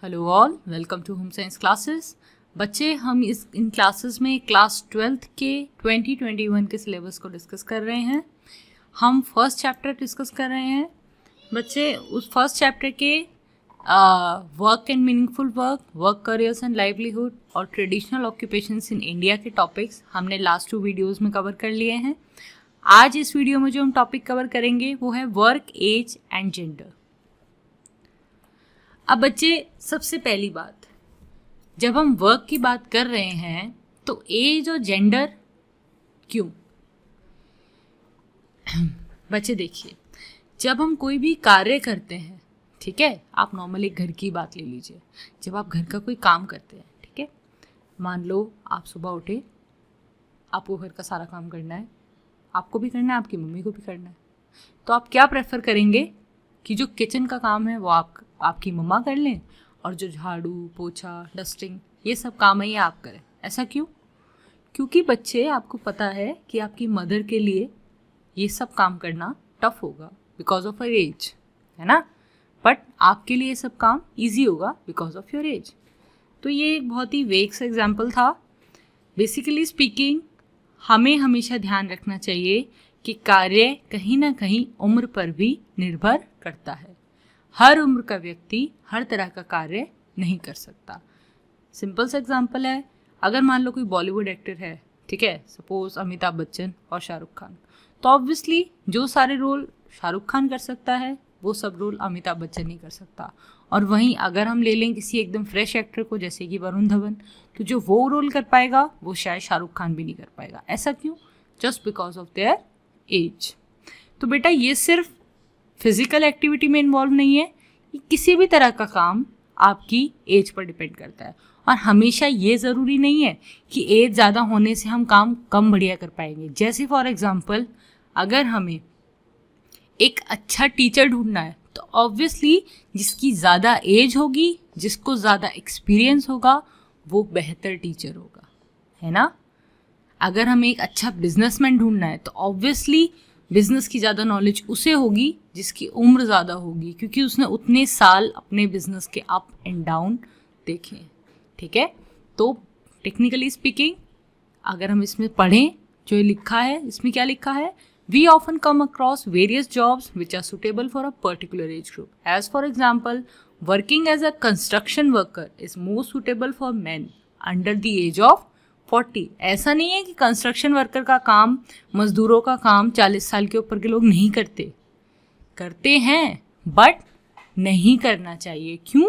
Hello all, welcome to home science classes. बच्चे, हम इन classes में क्लास 12th के 2021 के सिलेबस को डिस्कस कर रहे हैं। हम फर्स्ट चैप्टर डिस्कस कर रहे हैं। बच्चे, उस फर्स्ट चैप्टर के work and meaningful work, work careers and livelihood और ट्रेडिशनल ऑक्यूपेशंस इन इंडिया के टॉपिक्स हमने लास्ट 2 वीडियोज़ में कवर कर लिए हैं। आज इस वीडियो में जो हम टॉपिक कवर करेंगे वो है वर्क, एज एंड जेंडर। अब बच्चे, सबसे पहली बात, जब हम वर्क की बात कर रहे हैं तो एज और जेंडर क्यों? बच्चे देखिए, जब हम कोई भी कार्य करते हैं, ठीक है, आप नॉर्मली घर की बात ले लीजिए। जब आप घर का कोई काम करते हैं, ठीक है, मान लो आप सुबह उठे, आपको घर का सारा काम करना है, आपको भी करना है, आपकी मम्मी को भी करना है, तो आप क्या प्रेफर करेंगे कि जो किचन का काम है वो आपकी मम्मा कर लें और जो झाड़ू, पोछा, डस्टिंग, ये सब काम है ये आप करें। ऐसा क्यों? क्योंकि बच्चे, आपको पता है कि आपकी मदर के लिए ये सब काम करना टफ होगा बिकॉज ऑफ हर एज, है ना, बट आपके लिए ये सब काम इजी होगा बिकॉज ऑफ योर एज। तो ये एक बहुत ही वेग सा एग्जाम्पल था। बेसिकली स्पीकिंग, हमें हमेशा ध्यान रखना चाहिए कि कार्य कहीं ना कहीं उम्र पर भी निर्भर करता है। हर उम्र का व्यक्ति हर तरह का कार्य नहीं कर सकता। सिंपल सा एग्जांपल है, अगर मान लो कोई बॉलीवुड एक्टर है, ठीक है, सपोज अमिताभ बच्चन और शाहरुख खान, तो ऑब्वियसली जो सारे रोल शाहरुख खान कर सकता है वो सब रोल अमिताभ बच्चन नहीं कर सकता। और वहीं अगर हम ले लें किसी एकदम फ्रेश एक्टर को, जैसे कि वरुण धवन, तो जो वो रोल कर पाएगा वो शायद शाहरुख खान भी नहीं कर पाएगा। ऐसा क्यों? Just because of their age. तो बेटा, ये सिर्फ फिजिकल एक्टिविटी में इन्वॉल्व नहीं है, किसी भी तरह का काम आपकी एज पर डिपेंड करता है। और हमेशा ये ज़रूरी नहीं है कि एज ज़्यादा होने से हम काम कम बढ़िया कर पाएंगे। जैसे फॉर एग्जांपल, अगर हमें एक अच्छा टीचर ढूंढना है तो ऑब्वियसली जिसकी ज़्यादा एज होगी, जिसको ज़्यादा एक्सपीरियंस होगा, वो बेहतर टीचर होगा, है ना। अगर हमें एक अच्छा बिजनेसमैन ढूंढना है तो ऑब्वियसली बिजनेस की ज़्यादा नॉलेज उसे होगी जिसकी उम्र ज़्यादा होगी, क्योंकि उसने उतने साल अपने बिजनेस के अप एंड डाउन देखे, ठीक है। तो टेक्निकली स्पीकिंग, अगर हम इसमें पढ़ें जो ये लिखा है, इसमें क्या लिखा है, we often come across various jobs which are suitable for a particular age group. As for example, working as a construction worker is more suitable for man under the age of 40। ऐसा नहीं है कि construction worker का काम, मजदूरों का काम 40 साल के ऊपर के लोग नहीं करते, करते हैं, बट नहीं करना चाहिए। क्यों?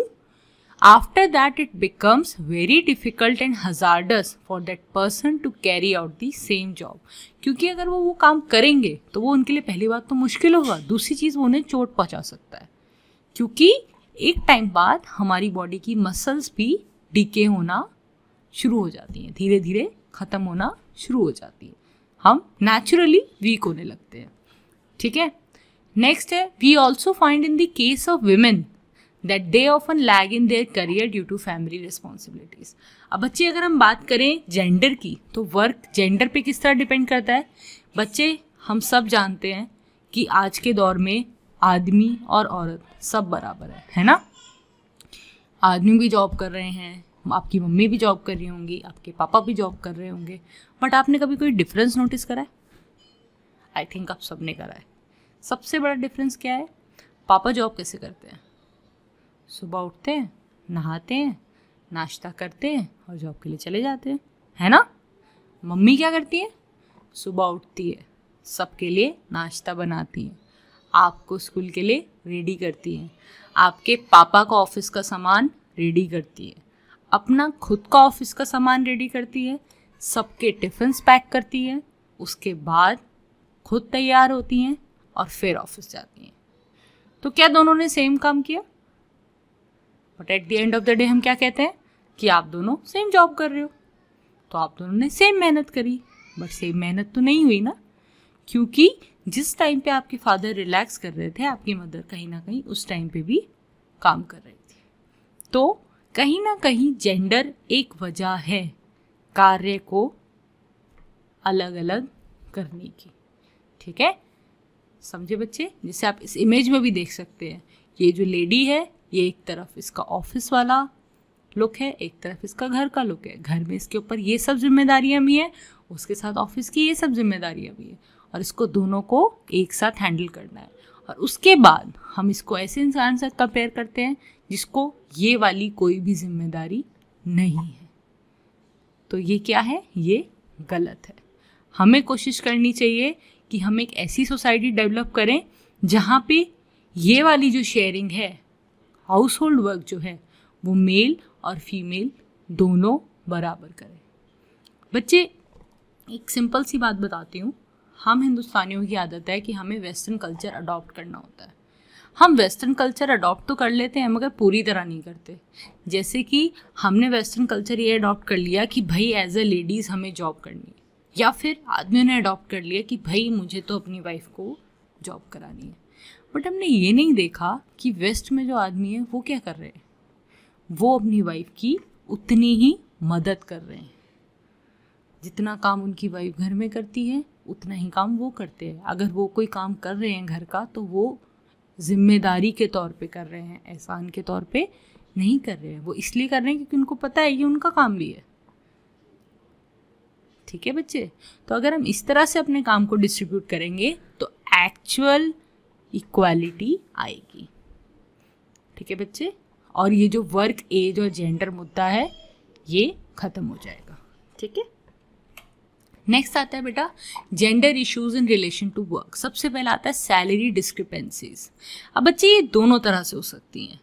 After that it becomes very difficult and hazardous for that person to carry out the same job. क्योंकि अगर वो काम करेंगे तो वो उनके लिए पहली बात तो मुश्किल होगा, दूसरी चीज़ वो उन्हें चोट पहुंचा सकता है, क्योंकि एक टाइम बाद हमारी बॉडी की मसल्स भी डीके होना शुरू हो जाती हैं, धीरे धीरे ख़त्म होना शुरू हो जाती है, हम नेचुरली वीक होने लगते हैं, ठीक है। नेक्स्ट है, we also find in the case of women that they often lag in their career due to family responsibilities. अब बच्चे, अगर हम बात करें जेंडर की, तो वर्क जेंडर पे किस तरह डिपेंड करता है? बच्चे, हम सब जानते हैं कि आज के दौर में आदमी और औरत सब बराबर है ना। आदमी भी जॉब कर रहे हैं, आपकी मम्मी भी जॉब कर रही होंगी, आपके पापा भी जॉब कर रहे होंगे, बट आपने कभी कोई डिफरेंस नोटिस करा है? आई थिंक आप सबने करा है। सबसे बड़ा डिफरेंस क्या है? पापा जॉब कैसे करते हैं? सुबह उठते हैं, नहाते हैं, नाश्ता करते हैं और जॉब के लिए चले जाते हैं, है ना। मम्मी क्या करती है? सुबह उठती है, सबके लिए नाश्ता बनाती है, आपको स्कूल के लिए रेडी करती है, आपके पापा का ऑफिस का सामान रेडी करती है, अपना खुद का ऑफिस का सामान रेडी करती है, सबके टिफ़िन्स पैक करती है, उसके बाद खुद तैयार होती हैं और फिर ऑफिस जाती हैं। तो क्या दोनों ने सेम काम किया? But at the end of the day हम क्या कहते हैं कि आप दोनों सेम जॉब कर रहे हो, तो आप दोनों ने सेम मेहनत करी, बट सेम मेहनत तो नहीं हुई ना, क्योंकि जिस टाइम पे आपके फादर रिलैक्स कर रहे थे, आपकी मदर कहीं ना कहीं उस टाइम पे भी काम कर रही थी। तो कहीं ना कहीं जेंडर एक वजह है कार्य को अलग अलग करने की, ठीक है। समझे बच्चे? जैसे आप इस इमेज में भी देख सकते हैं, ये जो लेडी है ये एक तरफ इसका ऑफिस वाला लुक है, एक तरफ इसका घर का लुक है। घर में इसके ऊपर ये सब जिम्मेदारियां भी हैं, उसके साथ ऑफिस की ये सब जिम्मेदारियां भी हैं, और इसको दोनों को एक साथ हैंडल करना है। और उसके बाद हम इसको ऐसे इंसान से कंपेयर करते हैं जिसको ये वाली कोई भी जिम्मेदारी नहीं है। तो ये क्या है? ये गलत है। हमें कोशिश करनी चाहिए कि हम एक ऐसी सोसाइटी डेवलप करें जहाँ पे ये वाली जो शेयरिंग है, हाउस होल्ड वर्क जो है, वो मेल और फीमेल दोनों बराबर करें। बच्चे, एक सिंपल सी बात बताती हूँ। हम हिंदुस्तानियों की आदत है कि हमें वेस्टर्न कल्चर अडॉप्ट करना होता है। हम वेस्टर्न कल्चर अडॉप्ट तो कर लेते हैं मगर पूरी तरह नहीं करते। जैसे कि हमने वेस्टर्न कल्चर ये अडॉप्ट कर लिया कि भाई एज ए लेडीज़ हमें जॉब करनी है, या फिर आदमियों ने अडॉप्ट कर लिया कि भाई मुझे तो अपनी वाइफ को जॉब करानी है। बट हमने ये नहीं देखा कि वेस्ट में जो आदमी है वो क्या कर रहे हैं। वो अपनी वाइफ की उतनी ही मदद कर रहे हैं। जितना काम उनकी वाइफ घर में करती है उतना ही काम वो करते हैं। अगर वो कोई काम कर रहे हैं घर का तो वो जिम्मेदारी के तौर पे कर रहे हैं, एहसान के तौर पे नहीं कर रहे हैं। वो इसलिए कर रहे हैं क्योंकि उनको पता है ये उनका काम भी है। ठीक है बच्चे? तो अगर हम इस तरह से अपने काम को डिस्ट्रीब्यूट करेंगे तो एक्चुअल इक्वालिटी आएगी। ठीक है बच्चे? और ये जो वर्क एज और जेंडर मुद्दा है ये खत्म हो जाएगा। ठीक है? नेक्स्ट आता है बेटा gender issues in relation to work. सबसे पहला आता है सैलरी डिस्क्रिपेंसीज। अब बच्चे ये दोनों तरह से हो सकती हैं।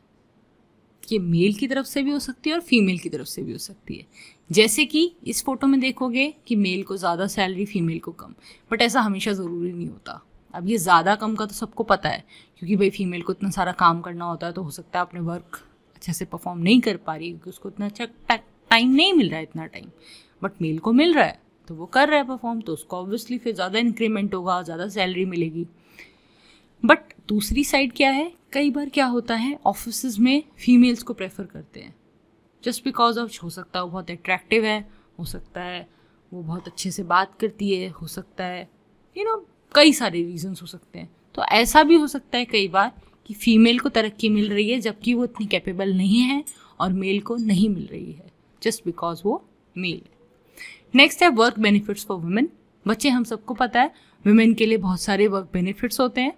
ये मेल की तरफ से भी हो सकती है और फीमेल की तरफ से भी हो सकती है। जैसे कि इस फोटो में देखोगे कि मेल को ज़्यादा सैलरी, फीमेल को कम। बट ऐसा हमेशा ज़रूरी नहीं होता। अब ये ज़्यादा कम का तो सबको पता है क्योंकि भाई फीमेल को इतना सारा काम करना होता है, तो हो सकता है अपने वर्क अच्छे से परफॉर्म नहीं कर पा रही क्योंकि उसको इतना अच्छा टाइम नहीं मिल रहा है, इतना टाइम। बट मेल को मिल रहा है तो वो कर रहा है परफॉर्म, तो उसको ऑब्वियसली फिर ज़्यादा इंक्रीमेंट होगा, ज़्यादा सैलरी मिलेगी। बट दूसरी साइड क्या है, कई बार क्या होता है ऑफिस में फीमेल्स को प्रेफर करते हैं जस्ट बिकॉज ऑफ, हो सकता है वो बहुत अट्रैक्टिव है, हो सकता है वो बहुत अच्छे से बात करती है, हो सकता है कई सारे रीजंस हो सकते हैं। तो ऐसा भी हो सकता है कई बार कि फीमेल को तरक्की मिल रही है जबकि वो इतनी कैपेबल नहीं है और मेल को नहीं मिल रही है जस्ट बिकॉज वो मेल है। नेक्स्ट है वर्क बेनिफिट्स फॉर वुमेन। बच्चे, हम सबको पता है वुमेन के लिए बहुत सारे वर्क बेनिफिट्स होते हैं,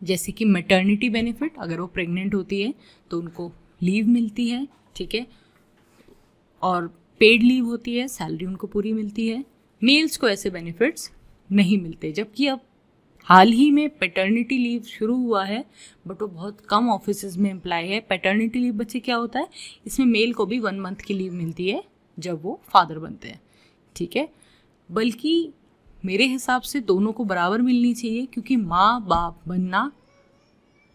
जैसे कि मैटर्निटी बेनिफिट। अगर वो प्रेग्नेंट होती है तो उनको लीव मिलती है, ठीक है, और पेड लीव होती है, सैलरी उनको पूरी मिलती है। मेल्स को ऐसे बेनिफिट्स नहीं मिलते, जबकि अब हाल ही में पैटर्निटी लीव शुरू हुआ है बट वो बहुत कम ऑफिसेज में एम्प्लॉय है। पैटर्निटी लीव बच्चे क्या होता है, इसमें मेल को भी 1 मंथ की लीव मिलती है जब वो फादर बनते हैं। ठीक है, बल्कि मेरे हिसाब से दोनों को बराबर मिलनी चाहिए क्योंकि माँ बाप बनना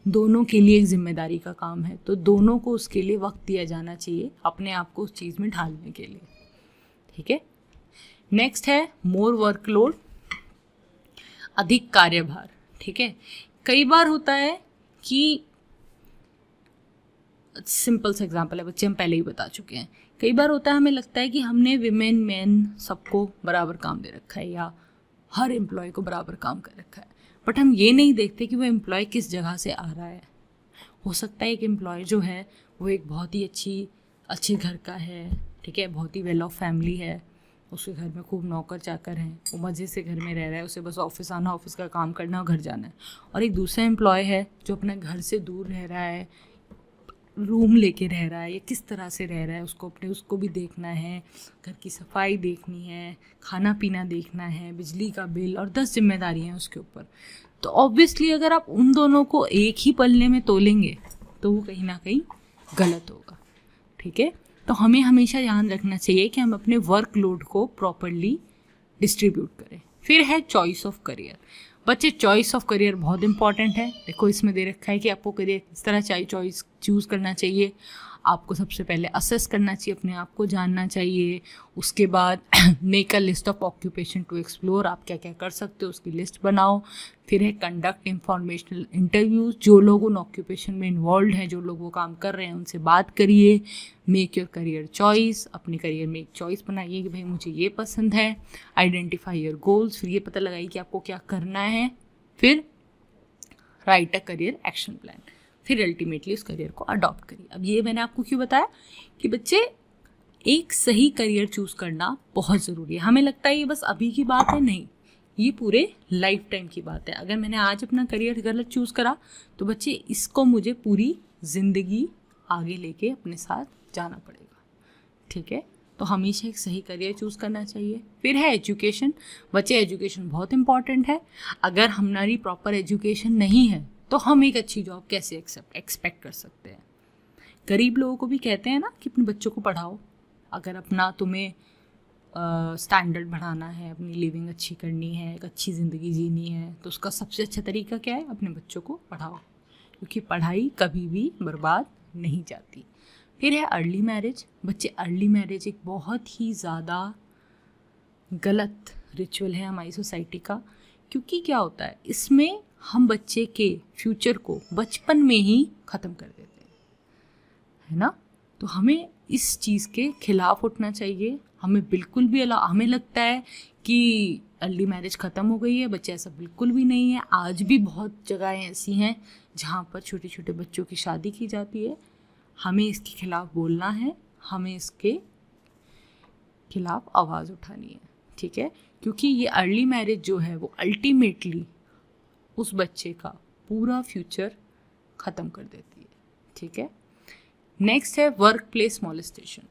दोनों के लिए एक जिम्मेदारी का काम है, तो दोनों को उसके लिए वक्त दिया जाना चाहिए अपने आप को उस चीज़ में ढालने के लिए। ठीक है, नेक्स्ट है मोर वर्कलोड, अधिक कार्यभार। ठीक है, कई बार होता है कि सिंपल सा एग्जांपल है बच्चे, हम पहले ही बता चुके हैं। कई बार होता है हमें लगता है कि हमने विमेन मैन सबको बराबर काम दे रखा है या हर एम्प्लॉय को बराबर काम कर रखा है, बट हम ये नहीं देखते कि वो एम्प्लॉय किस जगह से आ रहा है। हो सकता है एक एम्प्लॉय जो है वो एक बहुत ही अच्छे घर का है, ठीक है, बहुत ही वेल ऑफ फैमिली है, उसके घर में खूब नौकर चाकर हैं, वो मज़े से घर में रह रहा है, उसे बस ऑफिस आना, ऑफिस का काम करना और घर जाना है। और एक दूसरा एम्प्लॉय है जो अपने घर से दूर रह रहा है, रूम लेके रह रहा है, या किस तरह से रह रहा है, उसको भी देखना है, घर की सफाई देखनी है, खाना पीना देखना है, बिजली का बिल, और 10 जिम्मेदारियाँ हैं उसके ऊपर। तो ऑब्वियसली अगर आप उन दोनों को एक ही पल्ले में तोलेंगे तो वो कहीं ना कहीं गलत होगा। ठीक है, तो हमें हमेशा ध्यान रखना चाहिए कि हम अपने वर्कलोड को प्रॉपरली डिस्ट्रीब्यूट करें। फिर है चॉइस ऑफ करियर। बच्चे, चॉइस ऑफ करियर बहुत इंपॉर्टेंट है। देखो इसमें दे रखा है कि आपको करियर किस तरह चॉइस चूज़ करना चाहिए। आपको सबसे पहले असेस करना चाहिए, अपने आप को जानना चाहिए। उसके बाद make a list of occupation to explore, आप क्या क्या कर सकते हो उसकी लिस्ट बनाओ। फिर है कंडक्ट इंफॉर्मेशनल इंटरव्यूज, जो लोग उन ऑक्यूपेशन में इन्वॉल्व हैं, जो लोग वो काम कर रहे हैं उनसे बात करिए। मेक योर करियर चॉइस, अपने करियर में एक चॉइस बनाइए कि भाई मुझे ये पसंद है। आइडेंटिफाई योर गोल्स, फिर ये पता लगाइए कि आपको क्या करना है। फिर right a career action plan. फिर अल्टीमेटली उस करियर को अडॉप्ट करिए। अब ये मैंने आपको क्यों बताया कि बच्चे एक सही करियर चूज़ करना बहुत ज़रूरी है। हमें लगता है ये बस अभी की बात है, नहीं, ये पूरे लाइफ टाइम की बात है। अगर मैंने आज अपना करियर गलत चूज़ करा तो बच्चे इसको मुझे पूरी ज़िंदगी आगे लेके अपने साथ जाना पड़ेगा, ठीक है। तो हमेशा एक सही करियर चूज़ करना चाहिए। फिर है एजुकेशन। बच्चे एजुकेशन बहुत इंपॉर्टेंट है। अगर हमारी प्रॉपर एजुकेशन नहीं है तो हम एक अच्छी जॉब कैसे एक्सपेक्ट कर सकते हैं। गरीब लोगों को भी कहते हैं ना कि अपने बच्चों को पढ़ाओ। अगर अपना तुम्हें स्टैंडर्ड बढ़ाना है, अपनी लिविंग अच्छी करनी है, एक अच्छी ज़िंदगी जीनी है, तो उसका सबसे अच्छा तरीका क्या है? अपने बच्चों को पढ़ाओ, क्योंकि पढ़ाई कभी भी बर्बाद नहीं जाती। फिर है अर्ली मैरिज। बच्चे अर्ली मैरिज एक बहुत ही ज़्यादा गलत रिचुअल है हमारी सोसाइटी का, क्योंकि क्या होता है इसमें हम बच्चे के फ्यूचर को बचपन में ही ख़त्म कर देते हैं, है ना। तो हमें इस चीज़ के खिलाफ उठना चाहिए। हमें बिल्कुल भी हमें लगता है कि अर्ली मैरिज ख़त्म हो गई है, बच्चे, ऐसा बिल्कुल भी नहीं है। आज भी बहुत जगहें ऐसी हैं जहाँ पर छोटे छोटे बच्चों की शादी की जाती है। हमें इसके खिलाफ बोलना है, हमें इसके खिलाफ आवाज़ उठानी है, ठीक है। क्योंकि ये अर्ली मैरिज जो है वो अल्टीमेटली उस बच्चे का पूरा फ्यूचर ख़त्म कर देती है, ठीक है। नेक्स्ट है वर्क प्लेस मॉलेस्टेशन।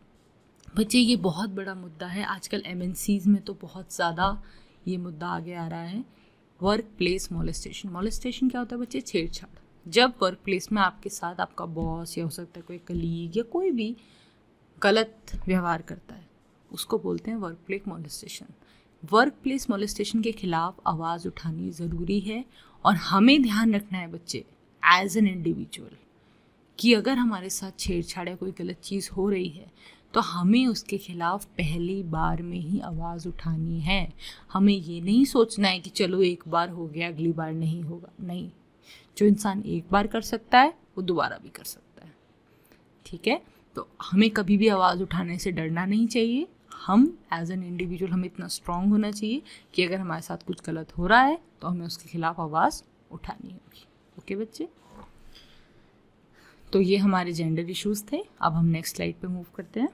बच्चे ये बहुत बड़ा मुद्दा है आजकल, MNCs में तो बहुत ज़्यादा ये मुद्दा आगे आ रहा है। Work place molestation. मॉलेस्टेशन क्या होता है बच्चे? छेड़छाड़। जब वर्क प्लेस में आपके साथ आपका बॉस या हो सकता है कोई कलीग या कोई भी गलत व्यवहार करता है, उसको बोलते हैं work place molestation. Work place molestation के खिलाफ आवाज़ उठानी ज़रूरी है। और हमें ध्यान रखना है बच्चे एज एन इंडिविजुअल कि अगर हमारे साथ छेड़छाड़ या कोई गलत चीज़ हो रही है तो हमें उसके खिलाफ पहली बार में ही आवाज़ उठानी है। हमें ये नहीं सोचना है कि चलो एक बार हो गया अगली बार नहीं होगा, नहीं। जो इंसान एक बार कर सकता है वो दोबारा भी कर सकता है, ठीक है। तो हमें कभी भी आवाज़ उठाने से डरना नहीं चाहिए। हम एज एन इंडिविजुअल हमें इतना स्ट्रांग होना चाहिए कि अगर हमारे साथ कुछ गलत हो रहा है तो हमें उसके खिलाफ आवाज़ उठानी होगी। ओके बच्चे, तो ये हमारे जेंडर इश्यूज़ थे। अब हम नेक्स्ट स्लाइड पे मूव करते हैं।